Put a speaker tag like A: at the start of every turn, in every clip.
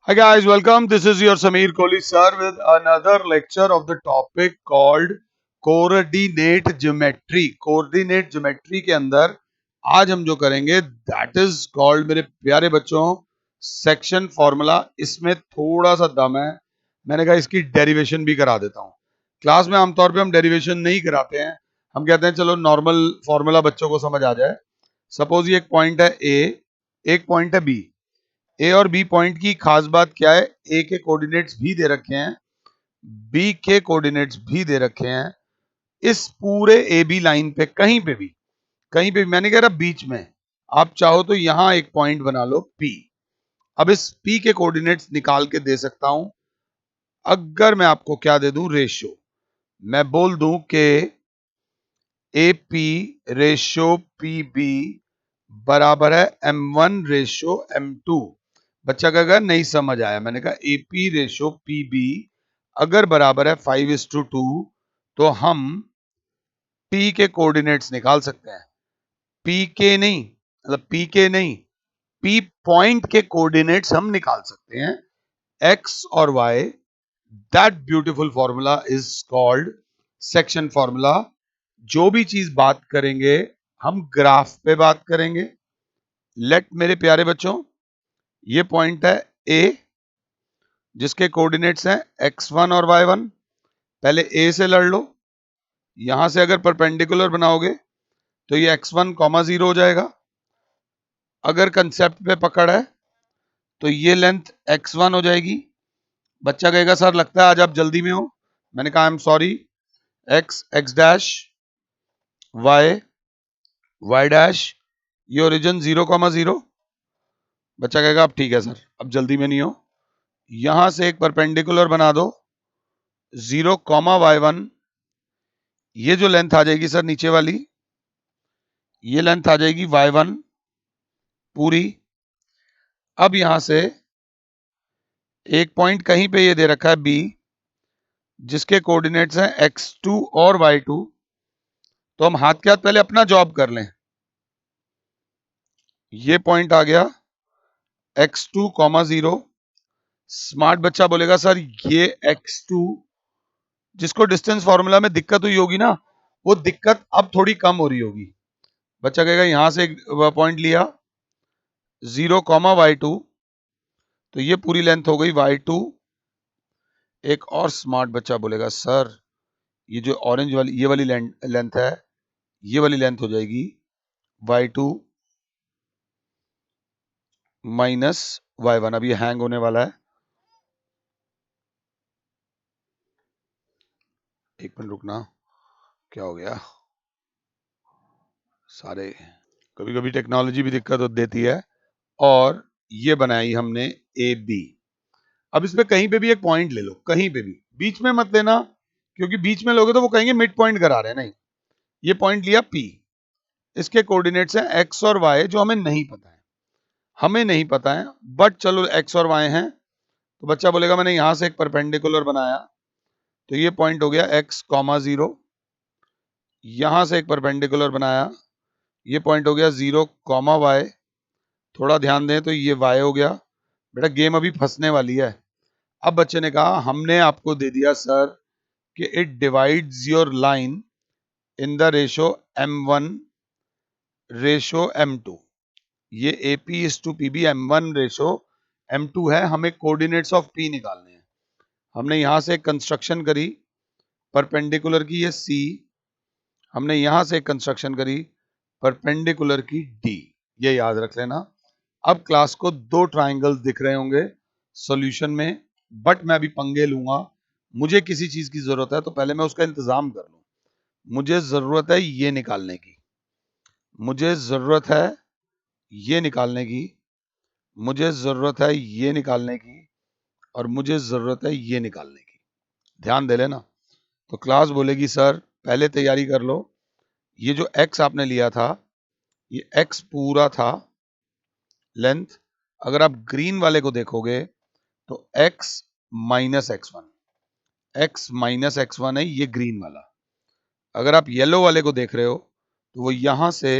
A: Hi guys, welcome. This is your Sameer Kohli sir with another lecture of the topic called coordinate geometry. Coordinate geometry के अंदर आज हम जो करेंगे that is called मेरे प्यारे बच्चों सेक्शन फॉर्मूला. इसमें थोड़ा सा दम है. मैंने कहा इसकी डेरिवेशन भी करा देता हूँ. क्लास में आमतौर पे हम डेरिवेशन नहीं कराते हैं. हम कहते हैं चलो नॉर्मल फॉर्मूला बच्चों को समझ आ जाए. सपोज ये एक पॉइंट है ए, एक पॉइंट है बी. ए और बी पॉइंट की खास बात क्या है? ए के कोऑर्डिनेट्स भी दे रखे हैं, बी के कोऑर्डिनेट्स भी दे रखे हैं. इस पूरे ए बी लाइन पे कहीं पे भी मैंने कह रहा बीच में आप चाहो तो यहां एक पॉइंट बना लो पी. अब इस पी के कोऑर्डिनेट्स निकाल के दे सकता हूं. अगर मैं आपको क्या दे दूं? रेशियो. मैं बोल दूं कि A P ratio P B बराबर है m1 रेशियो m2. बच्चा कहेगा नहीं समझ आया. मैंने कहा एपी रेशो पी बी अगर बराबर है 5:2 तो हम पी के कोऑर्डिनेट्स निकाल सकते हैं. पी के नहीं, मतलब पी के नहीं, पी पॉइंट के कोऑर्डिनेट्स हम निकाल सकते हैं. एक्स और y. That beautiful formula is called section formula. जो भी चीज बात करेंगे हम ग्राफ पे बात करेंगे. लेट मेरे प्यारे बच्चों, ये पॉइंट है ए जिसके कोऑर्डिनेट्स हैं x1 और y1. पहले a से लड़ लो. यहां से अगर परपेंडिकुलर बनाओगे तो ये x1 कॉमा 0 हो जाएगा. अगर कंसेप्ट पे पकड़ है तो ये लेंथ x1 हो जाएगी. बच्चा कहेगा सर लगता है आज आप जल्दी में हो. मैंने कहा I am sorry. x dash y dash, ये ओरिजिन 0,0. बच्चा कहेगा अब ठीक है सर, अब जल्दी में नहीं हो. यहां से एक परपेंडिकुलर बना दो 0,y1. ये जो लेंथ आ जाएगी सर नीचे वाली, ये लेंथ आ जाएगी y1 पूरी. अब यहां से एक पॉइंट कहीं पे ये दे रखा है b जिसके कोऑर्डिनेट्स हैं x2 और y2. तो हम हाथ के हाथ पहले अपना जॉब कर लें. ये पॉइंट आ गया x2,0. स्मार्ट बच्चा बोलेगा सर ये x2, जिसको डिस्टेंस फॉर्मूला में दिक्कत हुई होगी ना, वो दिक्कत अब थोड़ी कम हो रही होगी. बच्चा कहेगा यहां से एक पॉइंट लिया 0,y2, तो ये पूरी लेंथ हो गई y2. एक और स्मार्ट बच्चा बोलेगा सर ये जो ऑरेंज वाली ये वाली लेंथ है, ये वाली लेंथ हो जाएगी y2 माइनस y1. अब ये हैंग होने वाला है. एक मिनट रुकना. क्या हो गया? सारे कभी कभी टेक्नोलॉजी भी दिक्कत देती है. और ये बनाई हमने ए बी. अब इसमें कहीं पे भी एक पॉइंट ले लो, कहीं पे भी. बीच में मत लेना, क्योंकि बीच में लोगे तो वो कहेंगे मिड पॉइंट करा रहे हैं. नहीं, ये पॉइंट लिया P. इसके कोऑर्डिनेट्स हैं x और y जो हमें नहीं पता है. हमें नहीं पता है बट चलो x और y हैं. तो बच्चा बोलेगा मैंने यहां से एक परपेंडिकुलर बनाया, तो ये पॉइंट हो गया x,0. यहां से एक परपेंडिकुलर बनाया, ये पॉइंट हो गया 0,y. थोड़ा ध्यान दें तो ये y हो गया. बेटा गेम अभी फंसने वाली है. अब बच्चे ने कहा हमने आपको दे दिया सर कि it divides your line in the ratio m1 ratio m2. ये AP is to PB m1 ratio m2 है. हमें कोऑर्डिनेट्स ऑफ P निकालने हैं. हमने यहां से एक कंस्ट्रक्शन करी परपेंडिकुलर की, ये C. हमने यहां से एक कंस्ट्रक्शन करी परपेंडिकुलर की D. ये याद रख लेना. अब क्लास को दो ट्राइंगल्स दिख रहे होंगे सॉल्यूशन में, बट मैं अभी पंगे लूंगा. मुझे किसी चीज की जरूरत है तो पहले मैं उसका इंतजाम कर लूं. मुझे जरूरत है ये निकालने की, मुझे जरूरत है ये निकालने की, मुझे जरूरत है ये निकालने की, और मुझे जरूरत है ये निकालने की. ध्यान दे लेना. तो क्लास बोलेगी सर पहले तैयारी कर लो. ये जो x आपने लिया था, ये x पूरा था लेंथ. अगर आप ग्रीन वाले को देखोगे तो x minus x1, x minus x1 है ये ग्रीन वाला. अगर आप येलो वाले को देख रहे हो तो वो यहां से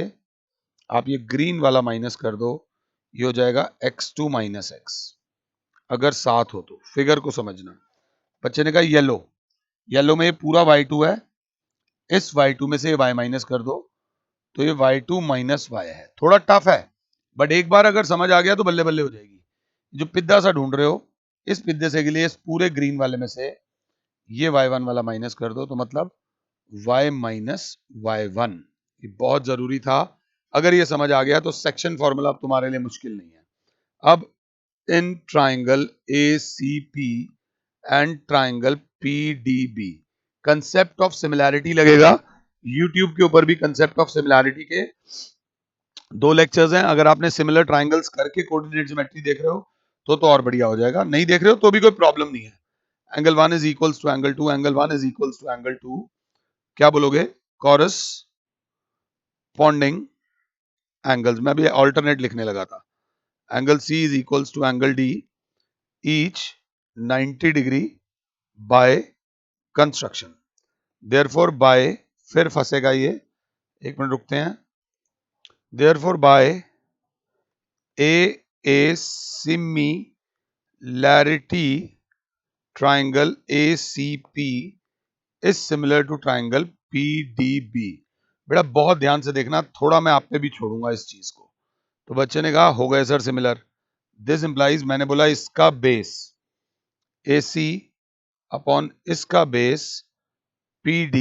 A: आप ये ग्रीन वाला माइनस कर दो, ये हो जाएगा x2 माइनस x. अगर 7 हो तो फिगर को समझना। बच्चे ने कहा येलो, येलो में ये पूरा y2 है, इस y2 में से ये y माइनस कर दो तो ये y2 माइनस y है। थोड़ा टफ है बट एक बार अगर समझ आ गया तो बल्ले बल्ले हो जाएगी। जो पिद्दा सा ढूंढ रहे हो, इस पिद्दे से के लिए इस पूरे ग्रीन वाले में से ये y1 वाला माइनस कर दो तो मतलब y माइनस y1। ये बहुत जरूरी था। अगर ये समझ आ गया तो सेक्शन फॉर्मूला अब तुम्हारे लिए मुश्किल नहीं है। अब in triangle ACP and triangle PDB concept of similarity लगेगा। YouTube के ऊपर भी कंसेप्ट ऑफ सिमिलैरिटी के 2 लेक्चर्स हैं। अगर आपने सिमिलर ट्राइंगल्स करके कोऑर्डिनेट ज्योमेट्री देख रहे हो तो और बढ़िया हो जाएगा। नहीं देख रहे हो तो भी कोई प्रॉब्लम नहीं है। Angle 1 is equals to angle 2, angle 1 is equals to angle 2। क्या बोलोगे? Corresponding angles. मैं भी ऑल्टरनेट लिखने लगा था। Angle C is equals to angle D, each 90 degree by construction. Therefore by, फिर फंसेगा ये, एक मिनट रुकते हैं। Therefore by a similarity triangle ACP is similar to triangle PDB। बेटा बहुत ध्यान से देखना, थोड़ा मैं आप पे भी छोड़ूंगा इस चीज को। तो बच्चे ने कहा हो गए सर सिमिलर। दिस इंप्लाइज, मैंने बोला इसका बेस AC अपॉन इसका बेस PD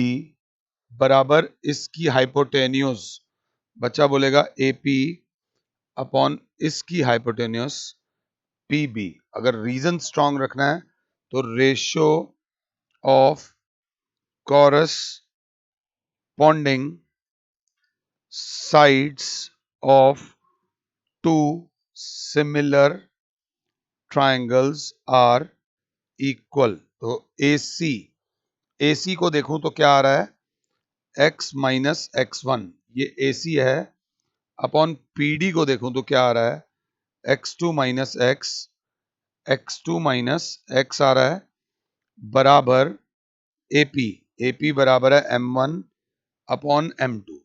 A: बराबर इसकी हाइपोटेन्यूज। बच्चा बोलेगा AP अपॉन इसकी हाइपोटेन्यूज PB। अगर रीजन स्ट्रॉन्ग रखना है तो ratio of corresponding sides of two similar triangles are equal. तो AC को देखूं तो क्या आ रहा है? x माइनस x1, ये AC है। अपॉन PD को देखूं तो क्या आ रहा है? x2 minus x2 minus x आ रहा है बराबर AP बराबर है M1 upon M2।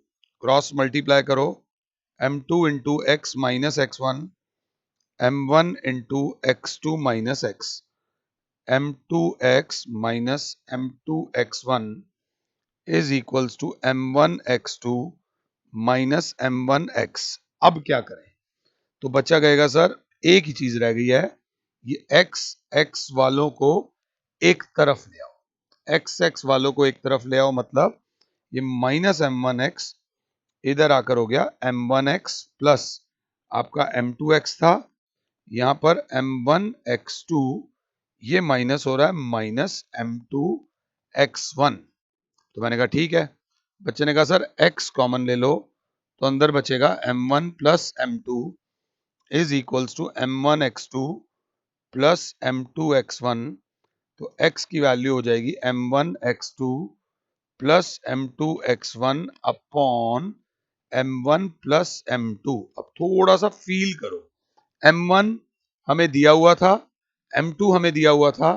A: Cross multiply करो, M2 into x minus x1, M1 into x2 minus x, M2x minus M2x1 is equals to M1x2 minus M1x। अब क्या करें? तो बच्चा कहेगा सर एक ही चीज रह गई है, ये x वालों को एक तरफ ले आओ। x वालों को एक तरफ ले आओ मतलब ये माइनस M1x इधर आकर हो गया M1x प्लस आपका M2x था, यहां पर M1x2 ये माइनस हो रहा है माइनस M2x1। तो मैंने कहा ठीक है। बच्चे ने कहा सर x कॉमन ले लो तो अंदर बचेगा M1 plus M2 is equals to M1x2 plus M2x1। तो x की वैल्यू हो जाएगी M1x2 plus M2x1 upon M1 plus M2। अब थोड़ा सा फील करो, M1 हमें दिया हुआ था, M2 हमें दिया हुआ था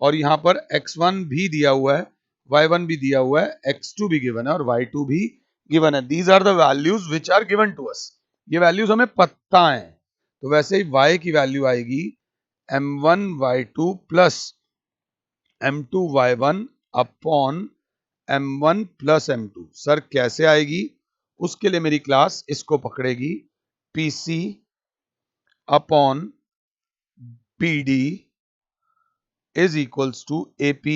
A: और यहां पर x1 भी दिया हुआ है, y1 भी दिया हुआ है, x2 भी गिवन है और y2 भी गिवन है। These are the values which are given to us. ये वैल्यूज हमें पता है। तो वैसे ही y की वैल्यू आएगी M1 y2 plus M2 y1 upon M1 plus M2। Sir कैसे आएगी? उसके लिए मेरी क्लास इसको पकड़ेगी, PC upon PD is equals to AP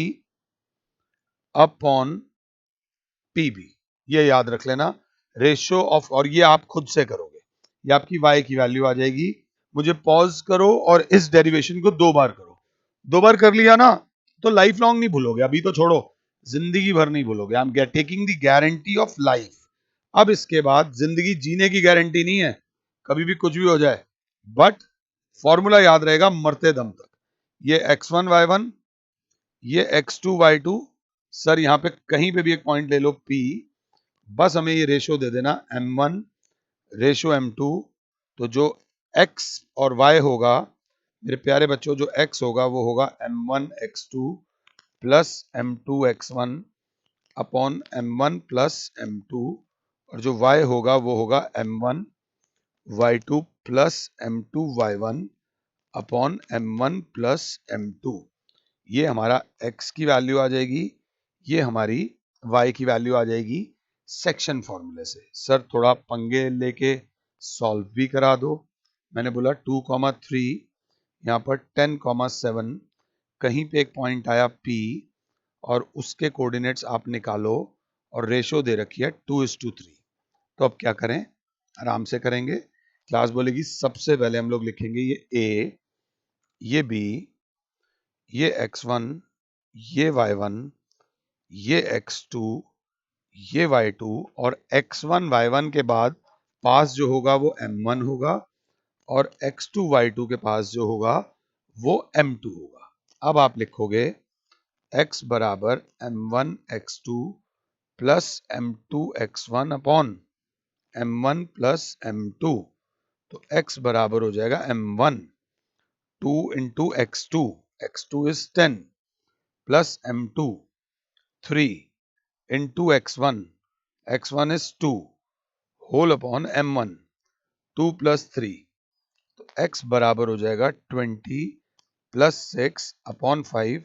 A: upon PB। ये याद रख लेना, रेशियो ऑफ, और ये आप खुद से करोगे, ये आपकी y की वैल्यू आ जाएगी। मुझे पॉज करो और इस डेरिवेशन को 2 बार करो। 2 बार कर लिया ना तो लाइफ लॉन्ग नहीं भूलोगे, अभी तो छोड़ो, जिंदगी भर नहीं भूलोगे। I am taking the guarantee of life. अब इसके बाद जिंदगी जीने की गारंटी नहीं है, कभी भी कुछ भी हो जाए, बट फॉर्मूला याद रहेगा मरते दम तक। ये x1 y1, ये x2 y2। सर यहाँ पे कहीं पे भी एक पॉइंट ले लो P, बस हमें ये रेशियो दे देना M1 रेशियो M2। तो जो x और y होगा मेरे प्यारे बच्चों, जो x होगा वो होगा M1 x2 plus M2 x1 upon M1 plus M2 और जो y होगा वो होगा M1 y2 plus M2 y1 upon m1 plus m2। ये हमारा x की वैल्यू आ जाएगी, ये हमारी y की वैल्यू आ जाएगी सेक्शन फॉर्मूले से। सर थोड़ा पंगे लेके सॉल्व भी करा दो। मैंने बोला 2,3, यहाँ पर 10,7, कहीं पे एक पॉइंट आया P और उसके कोऑर्डिनेट्स आप निकालो और रेशो दे रखी है 2:3। तो अब क्या करें, आराम से करेंगे। क्लास बोलेगी सबसे पहले हम लोग लिखेंगे ये A, ये B, ये x1, ये y1, ये x2, ये y2 और x1 y1 के बाद पास जो होगा वो m1 होगा और x2 y2 के पास जो होगा वो m2 होगा। अब आप लिखोगे x बराबर m1 x2 plus m2 x1 upon m1 plus m2। तो x बराबर हो जाएगा m1 2 into x2, x2 is 10 plus m2 3 into x1, x1 is 2 whole upon m1 2 plus 3। तो x बराबर हो जाएगा 20 प्लस 6 अपॉन 5।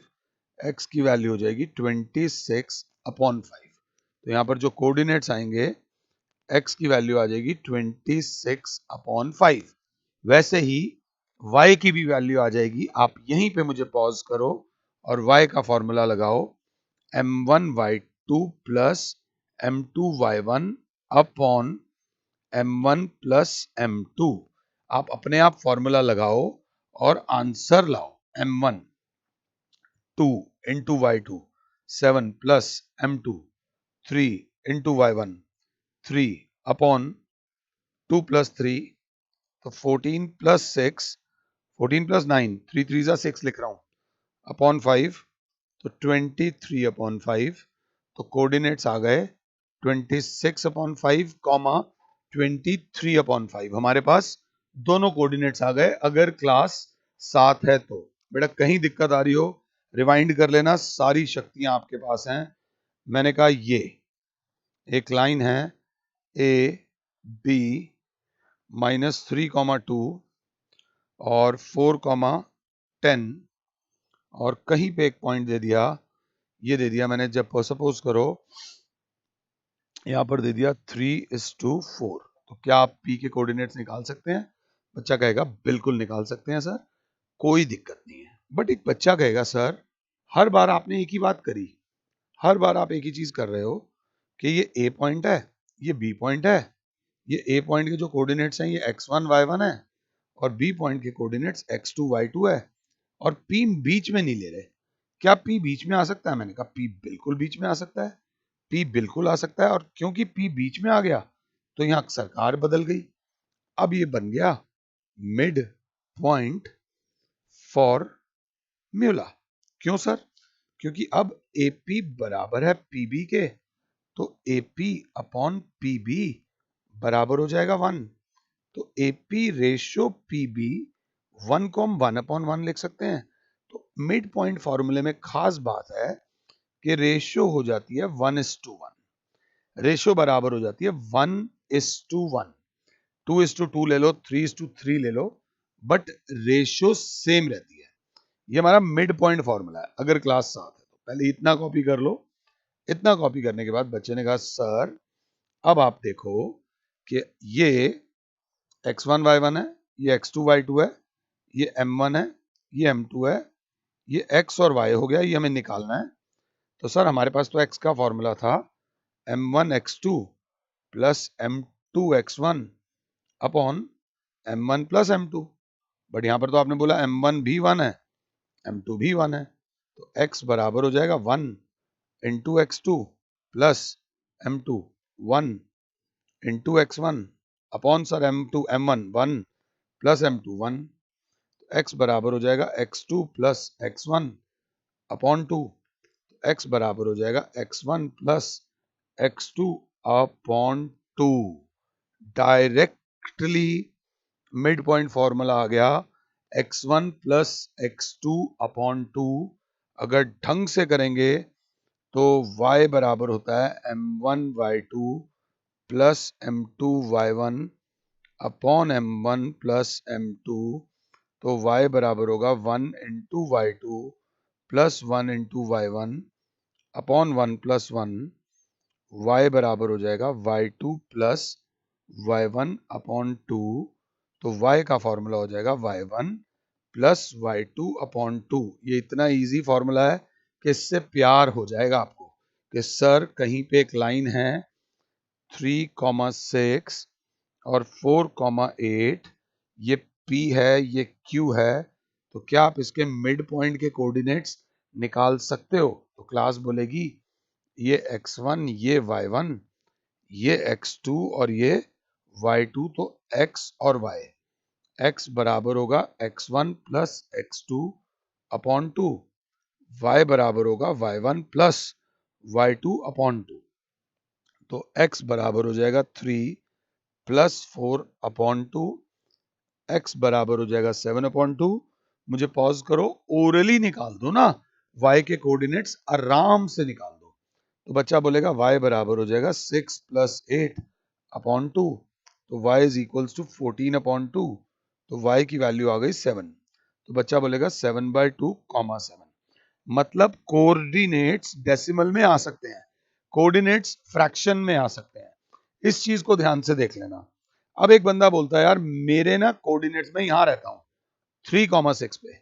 A: x की वैल्यू हो जाएगी 26 अपॉन 5। तो यहाँ पर जो कोऑर्डिनेट्स आएंगे x की वैल्यू आ जाएगी 26 अपॉन 5। वैसे ही y की भी वैल्यू आ जाएगी। आप यहीं पे मुझे पॉज करो और y का फॉर्मूला लगाओ m1 y2 plus m2 y1 upon m1 plus m2। आप अपने आप फॉर्मूला लगाओ और आंसर लाओ। m1 2 into y2 7 plus m2 3 into y1 3 upon 2 plus 3 तो 14 प्लस 6, 14 प्लस 9, 3 3 जा 6 लिख रहा हूं अपॉन 5 तो 23 अपॉन 5। तो कोऑर्डिनेट्स आ गए 26 अपॉन 5 कॉमा 23 अपॉन 5। हमारे पास दोनों कोऑर्डिनेट्स आ गए। अगर क्लास 7 है तो बेटा कहीं दिक्कत आ रही हो रिवाइंड कर लेना, सारी शक्तियां आपके पास हैं। मैंने कहा ये एक लाइन है a b -3,2 और 4,10 और कहीं पे एक पॉइंट दे दिया, ये दे दिया मैंने। जब सपोज करो यहां पर दे दिया 3:4, तो क्या आप p के कोऑर्डिनेट्स निकाल सकते हैं? बच्चा कहेगा बिल्कुल निकाल सकते हैं सर, कोई दिक्कत नहीं है। बट एक बच्चा कहेगा सर हर बार आपने एक ही बात करी, हर बार आप एक ही चीज कर रहे हो कि ये a पॉइंट है, ये b पॉइंट है, ये a पॉइंट के जो कोऑर्डिनेट्स हैं ये x1 y1 है और b पॉइंट के कोऑर्डिनेट्स x2 y2 है और p बीच में नहीं ले रहे। क्या p बीच में आ सकता है? मैंने कहा p बिल्कुल बीच में आ सकता है, p बिल्कुल आ सकता है। और क्योंकि p बीच में आ गया तो यहां सरकार बदल गई। अब ये बन गया मिड पॉइंट फॉर्मूला। क्यों सर? क्योंकि अब AP बराबर है PB के, तो AP अपॉन PB बराबर हो जाएगा 1। तो AP रेशियो PB 1 को हम 1 अपॉन 1 लिख सकते हैं। तो मिड पॉइंट फॉर्मूले में खास बात है कि रेशियो हो जाती है 1:1, रेशियो बराबर हो जाती है 1:1। 2:2 ले लो, 3:3 ले लो, बट रेशियो सेम रहती है। ये हमारा मिड पॉइंट फॉर्मूला है। अगर क्लास 7 है तो पहले इतना कॉपी कर लो। इतना कॉपी करने के बाद बच्चे ने कहा सर अब आप देखो कि ये x1 y1 है, ये x2 y2 है, ये m1 है, ये m2 है, ये x और y हो गया, ये हमें निकालना है। तो सर हमारे पास तो x का फॉर्मूला था m1 x2 plus m2 x1 upon m1 plus m2। But यहां पर तो आपने बोला m1 भी 1 है, m2 भी 1 है, तो x बराबर हो जाएगा 1 into x2 plus m2 1 into x1 upon sir m2 m1 1 plus m2 1। x बराबर हो जाएगा x2 plus x1 upon 2। x बराबर हो जाएगा x1 plus x2 upon 2। Directly midpoint formula आ गया x1 प्लस x2 अपॉन 2। अगर ढंग से करेंगे तो y बराबर होता है m1 y2 plus m2 y1 upon m1 plus m2। तो y बराबर होगा 1 into y two plus 1 into y one upon 1 plus 1। y बराबर हो जाएगा y2 प्लस y1 अपॉन 2। तो y का फॉर्मूला हो जाएगा y1 प्लस y2 अपॉन 2। ये इतना इजी फॉर्मूला है कि इससे प्यार हो जाएगा आपको कि सर कहीं पे एक लाइन है 3,6 और 4,8, ये P है, ये Q है, तो क्या आप इसके मिड पॉइंट के कोऑर्डिनेट्स निकाल सकते हो? तो क्लास बोलेगी ये x1, ये y1, ये x2 और ये y2, तो x और y, x बराबर होगा x1 plus x2 upon 2, y बराबर होगा y1 प्लस y2 अपॉन 2। तो x बराबर हो जाएगा 3 प्लस 4 अपॉन 2, x बराबर हो जाएगा 7 अपॉन 2। मुझे पॉज करो, ओरली निकाल दो ना, y के कोऑर्डिनेट्स आराम से निकाल दो। तो बच्चा बोलेगा y बराबर हो जाएगा 6 प्लस 8 अपॉन 2, तो y is equals to 14 upon 2, तो y की वैल्यू आ गई 7। तो बच्चा बोलेगा 7/2, 7। मतलब कोऑर्डिनेट्स डेसिमल में आ सकते हैं, कोऑर्डिनेट्स फ्रैक्शन में आ सकते हैं। इस चीज को ध्यान से देख लेना। अब एक बंदा बोलता है यार मेरे ना कोऑर्डिनेट्स में यहां रहता हूं 3,6 पे,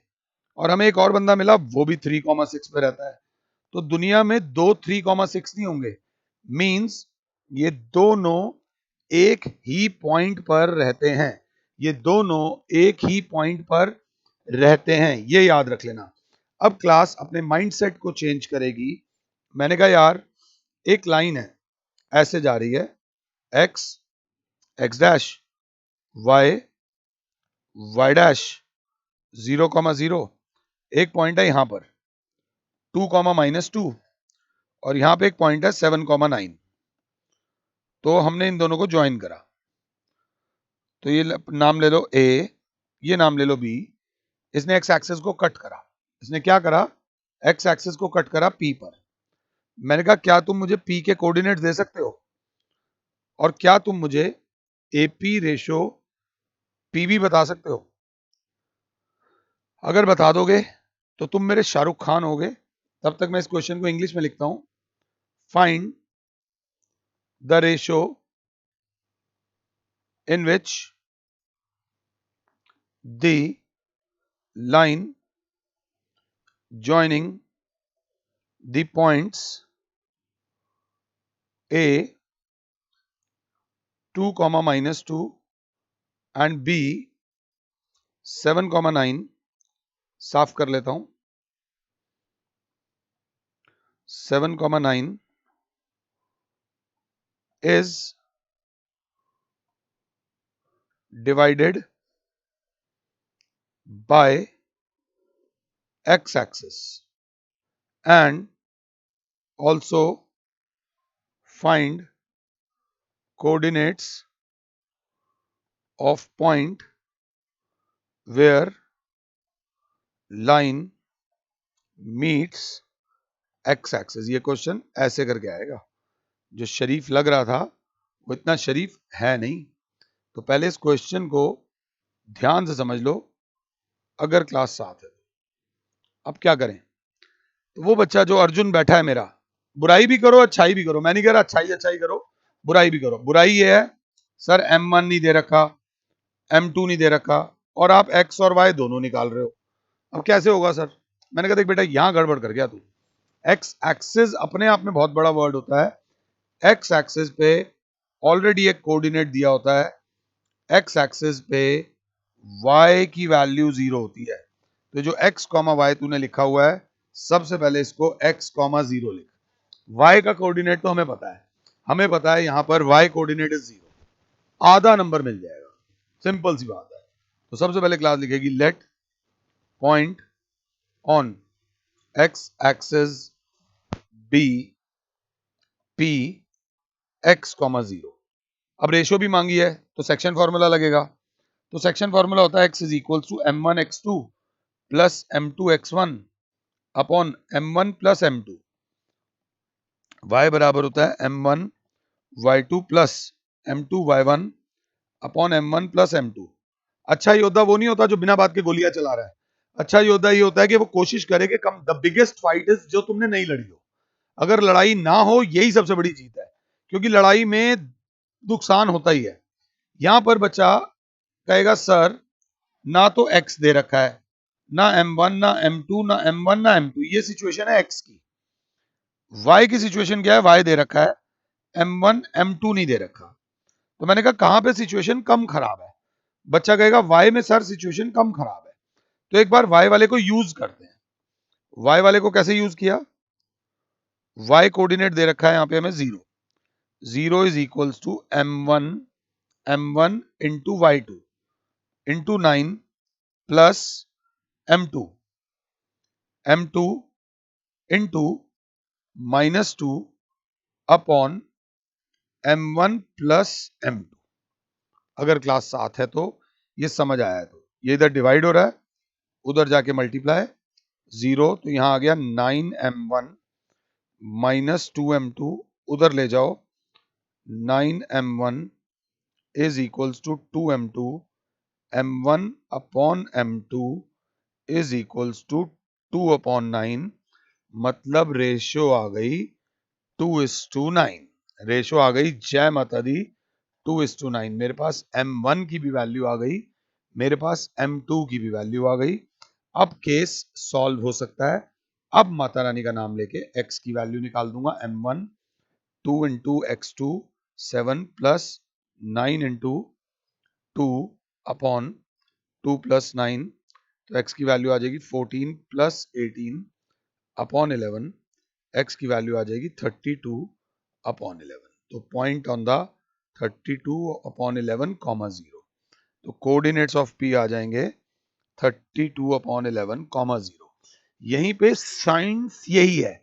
A: और हमें एक और बंदा मिला वो भी 3,6 पे रहता है, तो दुनिया में दो 3,6 नहीं होंगे। मींस ये दोनों एक ही पॉइंट पर रहते हैं, ये दोनों एक ही पॉइंट पर रहते हैं, ये याद रख लेना। अब क्लास अपने माइंडसेट को चेंज करेगी। मैंने कहा यार एक लाइन है ऐसे जा रही है x, x dash, y, y dash, 0,0, एक पॉइंट है यहां पर 2,-2 और यहां पे एक पॉइंट है 7,9। तो हमने इन दोनों को ज्वाइन करा, तो ये नाम ले लो a, ये नाम ले लो b। इसने x एक्सिस को कट करा, इसने क्या करा, x एक्सिस को कट करा p पर। मैंने कहा क्या तुम मुझे p के कोऑर्डिनेट्स दे सकते हो, और क्या तुम मुझे AP रेशो PB बता सकते हो? अगर बता दोगे तो तुम मेरे शाहरुख खान होगे। तब तक मैं इस क्वेश्चन को इंग्लिश में लिखता हूं। Find the ratio in which the line joining the points A 2, -2 and B 7,9, साफ कर लेता हूं, 7,9 is divided by x axis and also find coordinates of point where line meets x axis। ये question ऐसे करके आएगा। जो शरीफ लग रहा था वो इतना शरीफ है नहीं, तो पहले इस क्वेश्चन को ध्यान से समझ लो अगर क्लास 7 है। अब क्या करें, तो वो बच्चा जो अर्जुन बैठा है मेरा, बुराई भी करो अच्छाई भी करो, मैं नहीं कह रहा अच्छाई करो, बुराई भी करो। बुराई ये है सर M1 नहीं दे रखा, M2 नहीं दे रखा, और आप x और y दोनों निकाल रहे हो। अब कैसे होगा सर? मैंने कहा देख बेटा यहां गड़बड़ कर गया तू। x एक्सिस अपने आप में बहुत बड़ा वर्ड होता है। x एक्सिस पे ऑलरेडी एक कोऑर्डिनेट दिया होता है, x एक्सिस पे y की वैल्यू 0 होती है। तो जो x, y तूने लिखा हुआ है, सबसे पहले इसको x, 0 लिख। y का कोऑर्डिनेट तो हमें पता है, हमें पता है यहां पर y कोऑर्डिनेट इज 0, आधा नंबर मिल जाएगा, सिंपल सी बात है। तो सबसे पहले क्लास लिखेगी let point on x axis be p x, 0। अब रेशियो भी मांगी है तो सेक्शन फॉर्मूला लगेगा। तो सेक्शन फॉर्मूला होता है x is equal to m1 x2 plus m2 x1 upon m1 plus m2। y बराबर होता है m1 y2 plus m2 y1 upon m1 plus m2। अच्छा योद्धा वो नहीं होता जो बिना बात के गोलियां चला रहा है। अच्छा योद्धा ये होता है कि वो कोशिश करे कि come the biggest fight is जो तुमने नहीं लड़ी हो। अगर लड़ाई ना हो यही सबसे बड़ी जीत है, क्योंकि लड़ाई में नुकसान होता ही है। यहां पर बच्चा कहेगा सर ना तो एक्स दे रखा है, ना M1 ना M2 ना M1 ना M2, ये सिचुएशन है एक्स की। वाई की सिचुएशन क्या है, वाई दे रखा है, M1 M2 नहीं दे रखा। तो मैंने कहा कहां पे सिचुएशन कम खराब है। बच्चा कहेगा वाई में सर सिचुएशन कम खराब है। तो एक बार वाई वाले को यूज करते हैं। वाई वाले को कैसे यूज किया, वाई कोऑर्डिनेट दे रखा है यहां पे हमें 0, 0 is equals to M1 into Y2 into 9 plus M2 into -2 upon M1 plus M2। अगर क्लास 7 है तो ये समझ आया, तो ये इधर डिवाइड हो रहा है, उधर जाके मल्टीप्लाई, 0 तो यहां आ गया 9M1 -2M2, उधर ले जाओ 9M1 is equals to 2M2, M1 upon M2 is equals to 2 upon 9, मतलब रेशियो आ गई 2:9। रेशियो आ गई, जय माता दी, 2:9। मेरे पास M1 की भी वैल्यू आ गई, मेरे पास M2 की भी वैल्यू आ गई। अब केस सॉल्व हो सकता है। अब माता रानी का नाम लेके x की वैल्यू निकाल दूंगा। M1 2 into x2 7 plus 9 into 2 upon 2 plus 9, तो x की वैल्यू आ जाएगी 14 प्लस 18 अपॉन 11, x की वैल्यू आ जाएगी 32 अपॉन 11। तो point on the 32 upon 11 comma 0। तो कोऑर्डिनेट्स ऑफ p आ जाएंगे 32 अपॉन 11 कॉमा 0। यहीं पे साइंस यही है।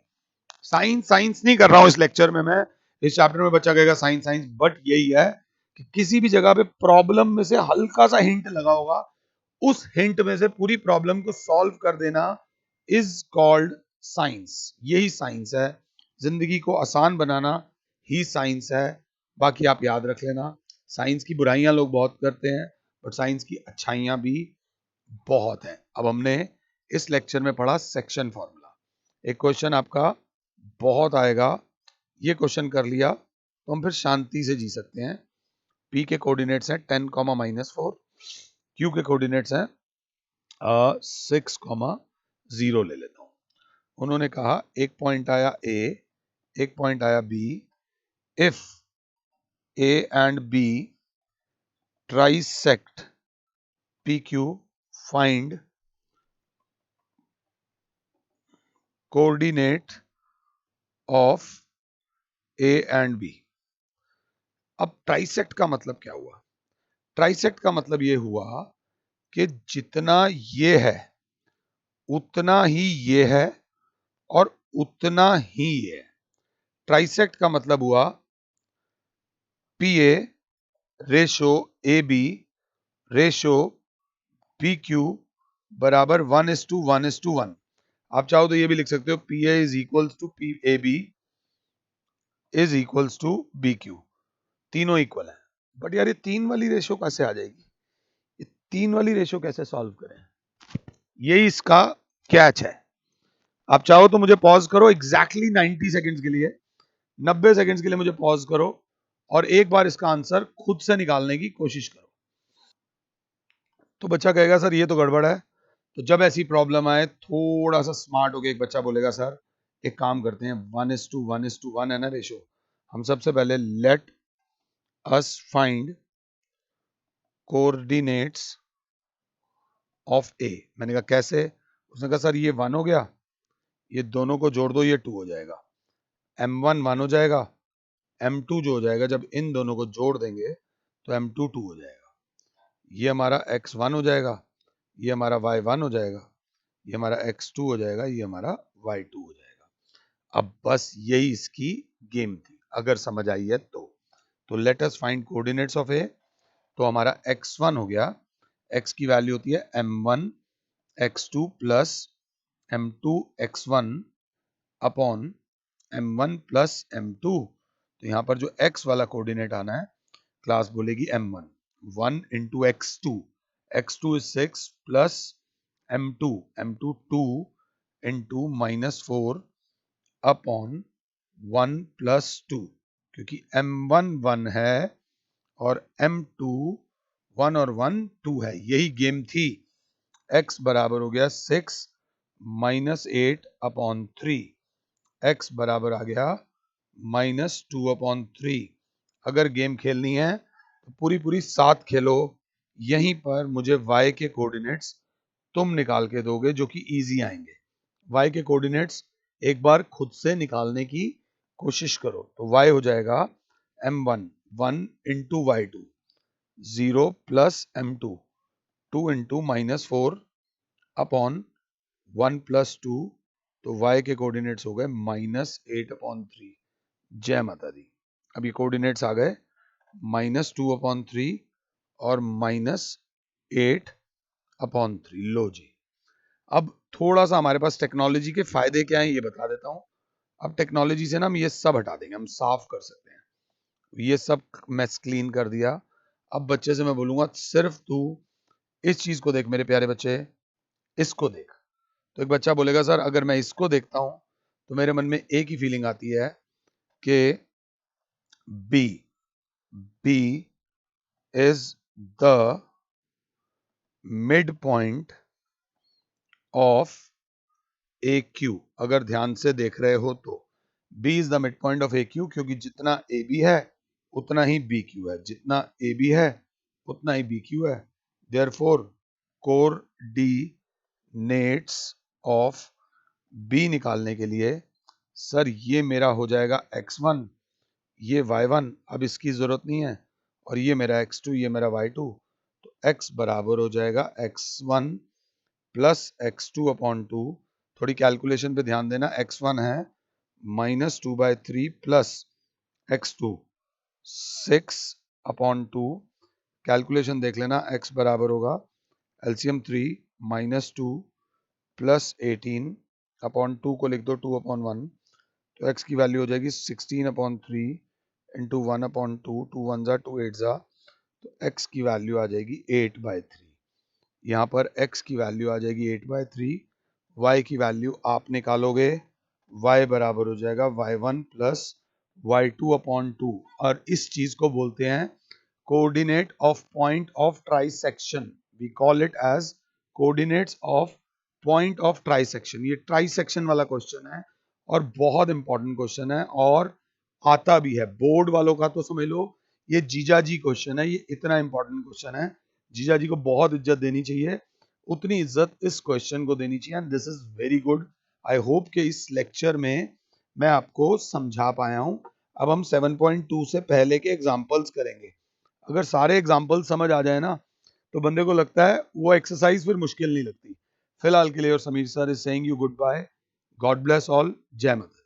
A: साइंस नहीं कर रहा हूं इस लेक्चर में मैं, इस चैप्टर में बच्चा कहेगा साइंस साइंस, बट यही है कि किसी भी जगह पे प्रॉब्लम में से हल्का सा हिंट लगा होगा, उस हिंट में से पूरी प्रॉब्लम को सॉल्व कर देना इज कॉल्ड साइंस। यही साइंस है, जिंदगी को आसान बनाना ही साइंस है। बाकी आप याद रख लेना, साइंस की बुराइयां लोग बहुत करते हैं, बट साइंस की अच्छाइयां भी बहुत हैं। अब हमने इस लेक्चर में पढ़ा सेक्शन फॉर्मूला। एक क्वेश्चन आपका बहुत आएगा, ये क्वेश्चन कर लिया तो हम फिर शांति से जी सकते हैं। P के कोऑर्डिनेट्स हैं 10, -4, Q के कोऑर्डिनेट्स हैं 6, 0 ले लेता हूं। उन्होंने कहा एक पॉइंट आया A, एक पॉइंट आया B, if A and B trisect PQ, find coordinate of A and B। अब ट्राइसेक्ट का मतलब क्या हुआ, ट्राइसेक्ट का मतलब ये हुआ कि जितना ये है उतना ही ये है और उतना ही ये है। ट्राइसेक्ट का मतलब हुआ PA ratio AB ratio PQ बराबर 1:1:1। आप चाहो तो ये भी लिख सकते हो PA is equals to PAB is equals to BQ, तीनों इक्वल है। बट यार ये 3 वाली रेशो कैसे आ जाएगी, ये 3 वाली रेशो कैसे सॉल्व करें, यही इसका कैच है। आप चाहो तो मुझे पॉज करो एग्जैक्टली 90 सेकंड्स के लिए, 90 सेकंड्स के लिए मुझे पॉज करो और एक बार इसका आंसर खुद से निकालने की कोशिश करो। तो बच्चा कहेगा सर ये तो गड़बड़ है। तो जब ऐसी प्रॉब्लम आए थोड़ा सा स्मार्ट होके एक बच्चा बोलेगा सर एक काम करते हैं 1:1:1 है ना रेशो, हम सबसे पहले let us find coordinates of A. मैंने कहा कैसे, उसने कहा सर ये 1 हो गया, ये दोनों को जोड़ दो ये 2 हो जाएगा, M1 1 हो जाएगा, M2 जो हो जाएगा जब इन दोनों को जोड़ देंगे तो M2 2 हो जाएगा, ये हमारा X1 हो जाएगा, ये हमारा Y1 हो जाएगा, ये हमारा X2 हो जाएगा, ये हमारा Y2 हो जाएगा। अब बस यही इसकी गेम थी, अगर समझ आई है तो let us find coordinates of A. तो हमारा X1 हो गया, X की वैल्यू होती है M1 X2 plus M2 X1 upon M1 plus M2। तो यहां पर जो X वाला कोऑर्डिनेट आना है क्लास बोलेगी M1, 1 into X2, x2 is 6 plus m2 2 into -4 upon 1 plus 2, क्योंकि m1 1 है और m2 1 और 1 2 है, यही गेम थी। x बराबर हो गया 6 -8 अपॉन 3, x बराबर आ गया -2 अपॉन 3। अगर गेम खेलनी है तो पूरी पूरी साथ खेलो, यहीं पर मुझे y के कोऑर्डिनेट्स तुम निकाल के दोगे जो कि इजी आएंगे। y के कोऑर्डिनेट्स एक बार खुद से निकालने की कोशिश करो, तो y हो जाएगा m1 1 into y2 0 plus m2 2 into -4 upon 1 plus 2, तो y के कोऑर्डिनेट्स हो गए -8 अपॉन 3। जय माता दी। अब ये कोऑर्डिनेट्स आ गए -2 अपॉन 3 और -8 अपॉन 3। लो जी, अब थोड़ा सा हमारे पास टेक्नोलॉजी के फायदे क्या हैं ये बता देता हूं। अब टेक्नोलॉजी से ना हम ये सब हटा देंगे, हम साफ कर सकते हैं। ये सब मैस क्लीन कर दिया। अब बच्चे से मैं बोलूंगा सिर्फ तू इस चीज को देख मेरे प्यारे बच्चे, इसको देख। तो एक बच्चा बोलेगा सर अगर मैं इसको देखता हूं तो मेरे मन में एक ही फीलिंग आती है कि B is the midpoint of AQ। अगर ध्यान से देख रहे हो तो B is the midpoint of AQ, क्योंकि जितना AB है उतना ही BQ है, जितना AB है उतना ही BQ है। Therefore coordinates of B निकालने के लिए सर ये मेरा हो जाएगा x1, ये y1, अब इसकी जरूरत नहीं है, और ये मेरा x2, ये मेरा y2, तो x बराबर हो जाएगा x1 प्लस x2 अपॉन 2। थोड़ी कैलकुलेशन पे ध्यान देना, x1 है -2/3 प्लस x2 6 अपॉन 2। कैलकुलेशन देख लेना, x बराबर होगा एलसीएम 3 -2 प्लस 18 अपॉन 2 को लिख दो 2 अपॉन 1, तो x की वैल्यू हो जाएगी 16 अपॉन 3 इंटू 1 अपॉन 2, 2 1 जा 2 8 जा, तो x की वैल्यू आ जाएगी 8/3। यहाँ पर x की वैल्यू आ जाएगी 8/3, y की वैल्यू आप निकालोगे, y बराबर हो जाएगा y1 प्लस y2 अपॉन 2, और इस चीज को बोलते हैं coordinate of point of trisection. We call it as coordinates of point of trisection. ये ट्राइसेक्शन वाला क्वेश्चन है और बहुत इंपॉर्टेंट क्वेश्चन है, और आता भी है बोर्ड वालों का, तो समझ लो ये जीजा जी क्वेश्चन है। ये इतना इंपॉर्टेंट क्वेश्चन है, जीजा जी को बहुत इज्जत देनी चाहिए, उतनी इज्जत इस क्वेश्चन को देनी चाहिए। And this is very good. I hope कि इस लेक्चर में मैं आपको समझा पाया हूं। अब हम 7.2 से पहले के एग्जांपल्स करेंगे। अगर सारे एग्जांपल समझ आ जाए ना तो बंदे को लगता है वो एक्सरसाइज फिर मुश्किल नहीं लगती। फिलहाल के लिए और Sameer sir is saying you goodbye. God bless all. जय माता।